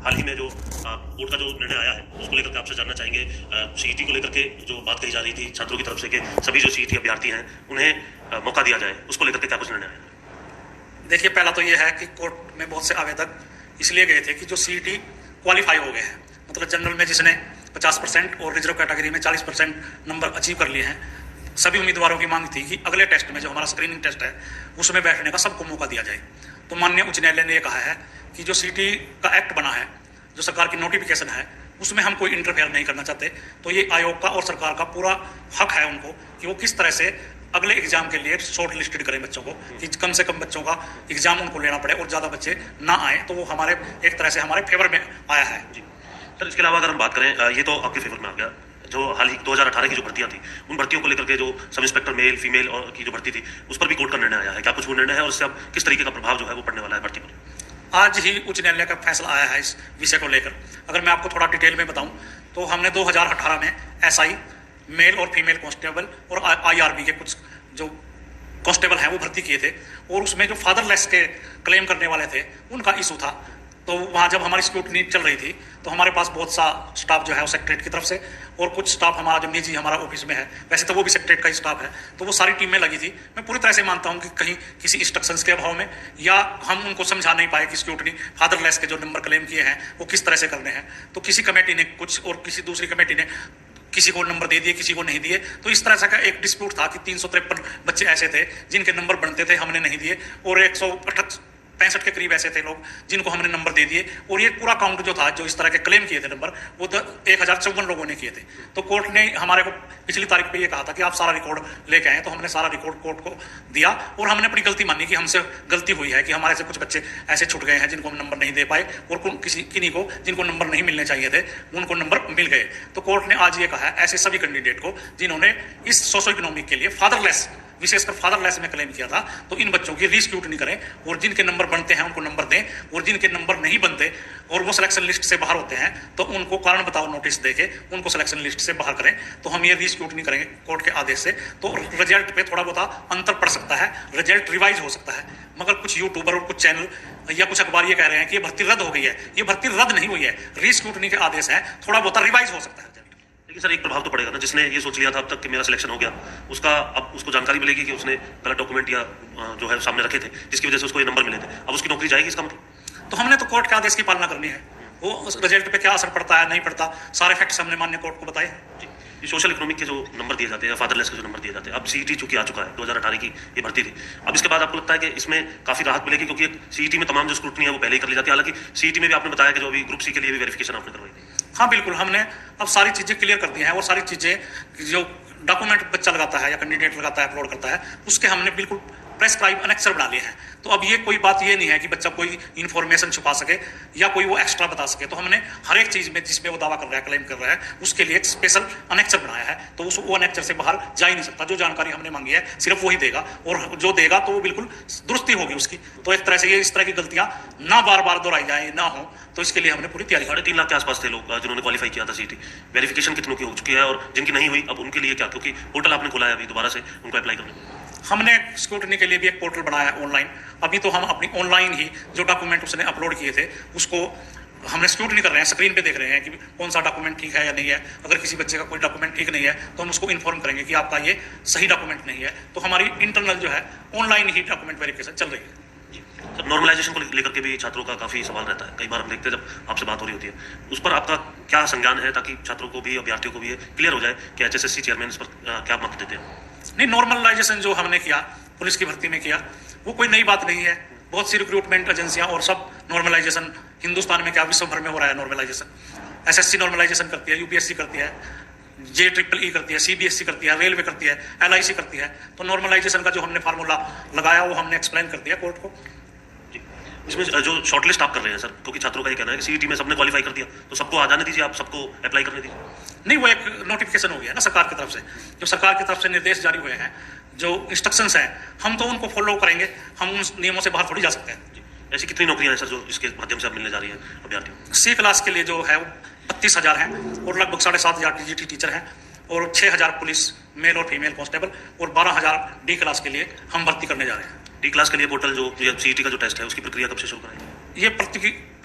हाल ही में जो कोर्ट का जो निर्णय आया है उसको लेकर के आपसे जानना चाहेंगे। सीईटी को लेकर के जो बात कही जा रही थी छात्रों की तरफ से कि सभी जो सीईटी अभ्यर्थी हैं उन्हें मौका दिया जाए, उसको लेकर के क्या कुछ निर्णय आया? देखिए, पहला तो ये है कि कोर्ट में बहुत से आवेदक इसलिए गए थे कि जो सीईटी क्वालिफाई हो गए हैं, मतलब जनरल में जिसने 50% और रिजर्व कैटेगरी में 40% नंबर अचीव कर लिए हैं, सभी उम्मीदवारों की मांग थी कि अगले टेस्ट में जो हमारा स्क्रीनिंग टेस्ट है उसमें बैठने का सबको मौका दिया जाए। तो माननीय उच्च न्यायालय ने यह कहा है कि जो सीईटी का एक्ट बना है, जो सरकार की नोटिफिकेशन है, उसमें हम कोई इंटरफेयर नहीं करना चाहते। तो ये आयोग का और सरकार का पूरा हक है उनको कि वो किस तरह से अगले एग्जाम के लिए शॉर्ट लिस्टेड करें बच्चों को, कि कम से कम बच्चों का एग्जाम उनको लेना पड़े और ज़्यादा बच्चे ना आए। तो वो हमारे एक तरह से हमारे फेवर में आया है। जी सर, इसके अलावा अगर हम बात करें, ये तो आपके फेवर में आ गया, जो हाल ही 2018 की जो भर्तियां थी उन भर्तियों को लेकर के जो सब इंस्पेक्टर मेल फीमेल और की जो भर्ती थी उस पर भी कोर्ट का निर्णय आया है। क्या कुछ वो निर्णय है और इससे अब किस तरीके का प्रभाव जो है वो पड़ने वाला है भर्ती पर? आज ही उच्च न्यायालय का फैसला आया है इस विषय को लेकर। अगर मैं आपको थोड़ा डिटेल में बताऊं तो हमने 2018 में एसआई मेल और फीमेल कांस्टेबल और आईआरबी के कुछ जो कांस्टेबल हैं वो भर्ती किए थे, और उसमें जो फादरलेस के क्लेम करने वाले थे उनका इशू था। तो वहाँ जब हमारी स्क्रूटनी चल रही थी तो हमारे पास बहुत सा स्टाफ जो है वो सेक्रेटरी की तरफ से, और कुछ स्टाफ हमारा जो निजी हमारा ऑफिस में है, वैसे तो वो भी सेक्रेटरी का ही स्टाफ है, तो वो सारी टीमें लगी थी। मैं पूरी तरह से मानता हूँ कि कहीं किसी इंस्ट्रक्शंस के अभाव में या हम उनको समझा नहीं पाए कि स्क्रूटनी फादरलेस के जो नंबर क्लेम किए हैं वो किस तरह से करने हैं, तो किसी कमेटी ने कुछ और किसी दूसरी कमेटी ने किसी को नंबर दे दिए, किसी को नहीं दिए। तो इस तरह से का एक डिस्प्यूट था कि 353 बच्चे ऐसे थे जिनके नंबर बनते थे, हमने नहीं दिए, और 165 के करीब ऐसे थे लोग जिनको हमने नंबर दे दिए। और ये पूरा काउंट जो था, जो इस तरह के क्लेम किए थे नंबर, वो 1054 लोगों ने किए थे। तो कोर्ट ने हमारे को पिछली तारीख पे ये कहा था कि आप सारा रिकॉर्ड लेके आए, तो हमने सारा रिकॉर्ड कोर्ट को दिया और हमने अपनी गलती मानी कि हमसे गलती हुई है, कि हमारे से कुछ बच्चे ऐसे छूट गए हैं जिनको हम नंबर नहीं दे पाए, और किन्हीं को जिनको नंबर नहीं मिलने चाहिए थे उनको नंबर मिल गए। तो कोर्ट ने आज ये कहा है ऐसे सभी कैंडिडेट को जिन्होंने इस सोशो इकोनॉमिक के लिए फादरलेस, विशेषकर फादरलेस में क्लेम किया था, तो इन बच्चों की रीस्क्रूटनी करें और जिनके नंबर बनते हैं उनको नंबर दें, और जिनके नंबर नहीं बनते और वो सिलेक्शन लिस्ट से बाहर होते हैं तो उनको कारण बताओ नोटिस देके उनको सिलेक्शन लिस्ट से बाहर करें। तो हम ये रीस्क्रूटनी करेंगे कोर्ट के आदेश से। तो रिजल्ट पे थोड़ा बहुत अंतर पड़ सकता है, रिजल्ट रिवाइज हो सकता है, मगर कुछ यूट्यूबर और कुछ चैनल या कुछ अखबार ये कह रहे हैं कि ये भर्ती रद्द हो गई है। ये भर्ती रद्द नहीं हुई है, रीस्क्रूटनी के आदेश है, थोड़ा बहुत रिवाइज हो सकता है। लेकिन सर एक प्रभाव तो पड़ेगा ना, जिसने ये सोच लिया था अब तक कि मेरा सिलेक्शन हो गया, उसका अब उसको जानकारी मिलेगी कि उसने गलत डॉक्यूमेंट या जो है सामने रखे थे जिसकी वजह से उसको ये नंबर मिले थे, अब उसकी नौकरी जाएगी इसका मतलब? तो हमने तो कोर्ट के आदेश की पालना करनी है, वो रिजल्ट पे क्या असर पड़ता है नहीं पड़ता, सारे फैक्ट्स हमने मान्य कोर्ट को बताए। ये सोशल इकोनॉमिक के जो नंबर दिए जाते हैं, फादरलेस के जो नंबर दिए जाते हैं, अब सीईटी चूंकि आ चुका है, 2018 की ये भर्ती थी, अब इसके बाद आपको लगता है कि इसमें काफी राहत मिलेगी? क्योंकि सीईटी में तमाम जो स्क्रूटनी है वो पहले ही कर ली जाती है, हालांकि सीईटी में भी आपने बताया कि जो अभी ग्रुप सी के लिए भी वेरिफिकेशन आपने करवाई थी। हाँ बिल्कुल, हमने अब सारी चीजें क्लियर कर दी हैं, और सारी चीजें जो डॉक्यूमेंट बच्चा लगाता है या कैंडिडेट लगाता है, अपलोड करता है, उसके हमने बिल्कुल प्रेस्क्राइब अनेक्सर बना लिए हैं। तो अब ये कोई बात ये नहीं है कि बच्चा कोई इन्फॉर्मेशन छुपा सके या कोई वो एक्स्ट्रा बता सके। तो हमने हर एक चीज में जिसमें वो दावा कर रहा है, क्लेम कर रहा है, उसके लिए एक स्पेशल अनेक्सर बनाया है। तो वो अनेक्सर से बाहर जा ही नहीं सकता। जो जानकारी हमने मांगी है सिर्फ वही देगा, और जो देगा तो वो बिल्कुल दुरुस्ती होगी उसकी। तो एक तरह से ये इस तरह की गलतियां ना बार बार दोहराई जाए, ना हो, तो इसके लिए हमने पूरी तैयारी। 3.5 लाख के आसपास थे लोग जिन्होंने क्वालिफाई किया था सीईटी, वेरिफिकेशन कितनों की हो चुकी है और जिनकी नहीं हुई अब उनके लिए क्या? क्योंकि पोर्टल आपने खोला है अभी दोबारा से उनको अप्लाई करने। हमने स्क्रूटनी के लिए भी एक पोर्टल बनाया है ऑनलाइन। अभी तो हम अपनी ऑनलाइन ही जो डॉक्यूमेंट उसने अपलोड किए थे उसको हमने स्क्रूटनी कर रहे हैं, स्क्रीन पे देख रहे हैं कि कौन सा डॉक्यूमेंट ठीक है या नहीं है। अगर किसी बच्चे का कोई डॉक्यूमेंट ठीक नहीं है तो हम उसको इन्फॉर्म करेंगे कि आपका ये सही डॉक्यूमेंट नहीं है। तो हमारी इंटरनल जो है ऑनलाइन ही डॉक्यूमेंट वेरिफिकेशन चल रही है। सर नॉर्मलाइजेशन को लेकर के भी छात्रों का काफी सवाल रहता है, कई बार हम देखते हैं जब आपसे बात हो रही होती है, उस पर आपका क्या संज्ञान है ताकि छात्रों को भी, अभ्यर्थियों को भी क्लियर हो जाए कि HSSC चेयरमैन इस पर क्या मत देते हैं? नहीं, नॉर्मलाइजेशन जो हमने किया पुलिस की भर्ती में किया वो कोई नई बात नहीं है। बहुत सी रिक्रूटमेंट एजेंसियां और सब नॉर्मलाइजेशन हिंदुस्तान में क्या विश्व भर में हो रहा है नॉर्मलाइजेशन। SSC नॉर्मलाइजेशन करती है, UPSC करती है, JEEE करती है, CBSE करती है, रेलवे करती है, LIC करती है। तो नॉर्मलाइजेशन का जो हमने फार्मूला लगाया वो हमने एक्सप्लेन कर दिया कोर्ट को। इसमें जो शॉर्टलिस्ट आप कर रहे हैं सर, क्योंकि छात्रों का ये कहना है कि सीईटी में सबने क्वालिफाई कर दिया तो सबको आ जाने दीजिए, आप सबको अप्लाई करने दीजिए। नहीं, वो एक नोटिफिकेशन हो गया ना सरकार की तरफ से, जो सरकार की तरफ से निर्देश जारी हुए हैं, जो इंस्ट्रक्शंस हैं, हम तो उनको फॉलो करेंगे, हम उन नियमों से बाहर थोड़ी जा सकते हैं। ऐसी कितनी नौकरियां हैं सर जो इसके माध्यम से अब मिलने जा रही हैं अभ्यर्थियों? C क्लास के लिए जो है वो 32,000 हैं, और लगभग 7,500 TGT टीचर हैं, और 6,000 पुलिस मेल और फीमेल कांस्टेबल, और 12,000 D क्लास के लिए हम भर्ती करने जा रहे हैं। D क्लास के लिए पोर्टल जो सीईटी का जो टेस्ट है उसकी प्रक्रिया कब से शुरू कराएंगे? ये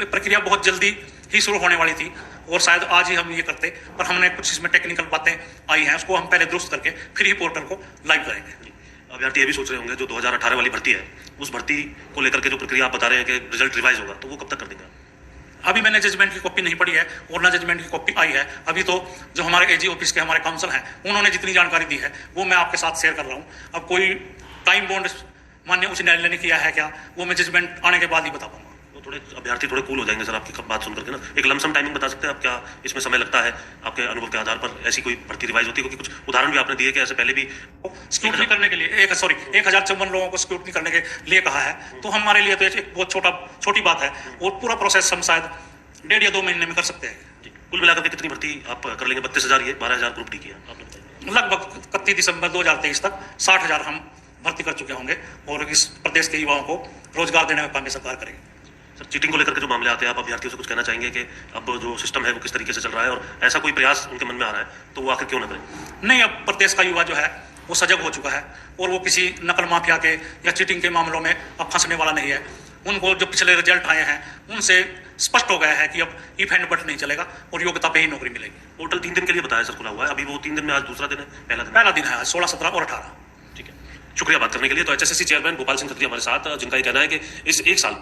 प्रक्रिया बहुत जल्दी ही शुरू होने वाली थी और शायद आज ही हम ये करते, पर हमने कुछ इसमें टेक्निकल बातें आई हैं, उसको हम पहले दुरुस्त करके फिर ही पोर्टल को लाइव करेंगे। अभ्यर्थी ये भी सोच रहे होंगे जो 2018 वाली भर्ती है, उस भर्ती को लेकर के जो प्रक्रिया आप बता रहे हैं कि रिजल्ट रिवाइज होगा, तो वो कब तक कर देंगे? अभी मैंने जजमेंट की कॉपी नहीं पढ़ी है और ना जजमेंट की कॉपी आई है। अभी तो जो हमारे एजी ऑफिस के हमारे काउंसिल हैं, उन्होंने जितनी जानकारी दी है वो मैं आपके साथ शेयर कर रहा हूँ। अब कोई टाइम बॉन्ड माननीय उच्च न्यायालय ने किया है क्या, वो मैं जजमेंट आने के बाद ही बता पाऊंगा। तो थोड़े अभ्यर्थी थोड़े कूल हो जाएंगे सर आपकी बात सुन करके ना। एक लमसम टाइमिंग बता सकते हैं आप, क्या इसमें समय लगता है आपके अनुभव के आधार पर ऐसी कोई भर्ती रिवाइज होती है? क्योंकि कुछ उदाहरण भी आपने दिए कि ऐसे पहले भी स्क्रूटनी करने के लिए 1054 लोगों को स्क्रूटनी करने के लिए कहा है, तो हमारे लिए तो एक बहुत छोटी बात है और पूरा प्रोसेस हम शायद 1.5 या 2 महीने में कर सकते हैं। कुल मिलाकर के कितनी भर्ती आप कर लेंगे? 32,000 ये 12,000 ग्रुप डी की है आपने बताया। लगभग 31 दिसंबर 2023 तक 60,000 हम भर्ती कर चुके होंगे और इस प्रदेश के युवाओं को रोजगार देने का काम ये सरकार करेगी। सर चीटिंग को लेकर के जो मामले आते हैं, आप अभ्यर्थियों से कुछ कहना चाहेंगे कि अब जो सिस्टम है वो किस तरीके से चल रहा है, और ऐसा कोई प्रयास उनके मन में आ रहा है तो वो आखिर क्यों ना करें? नहीं, अब प्रदेश का युवा जो है वो सजग हो चुका है और वो किसी नकल माफिया के या चीटिंग के मामलों में अब फंसने वाला नहीं है। उनको जो पिछले रिजल्ट आए हैं उनसे स्पष्ट हो गया है कि अब इफ एंड बट नहीं चलेगा और योग्यता पे ही नौकरी मिलेगी। पोर्टल 3 दिन के लिए बताया सर खुला हुआ है, अभी वो 3 दिन में आज दूसरा दिन है, पहला दिन है आज 16, 17 और 18। ठीक है, शुक्रिया बात करने के लिए। तो HSSC चेयरमैन गोपाल सिंह खत्री हमारे साथ, जिनका ये कहना है कि इस एक साल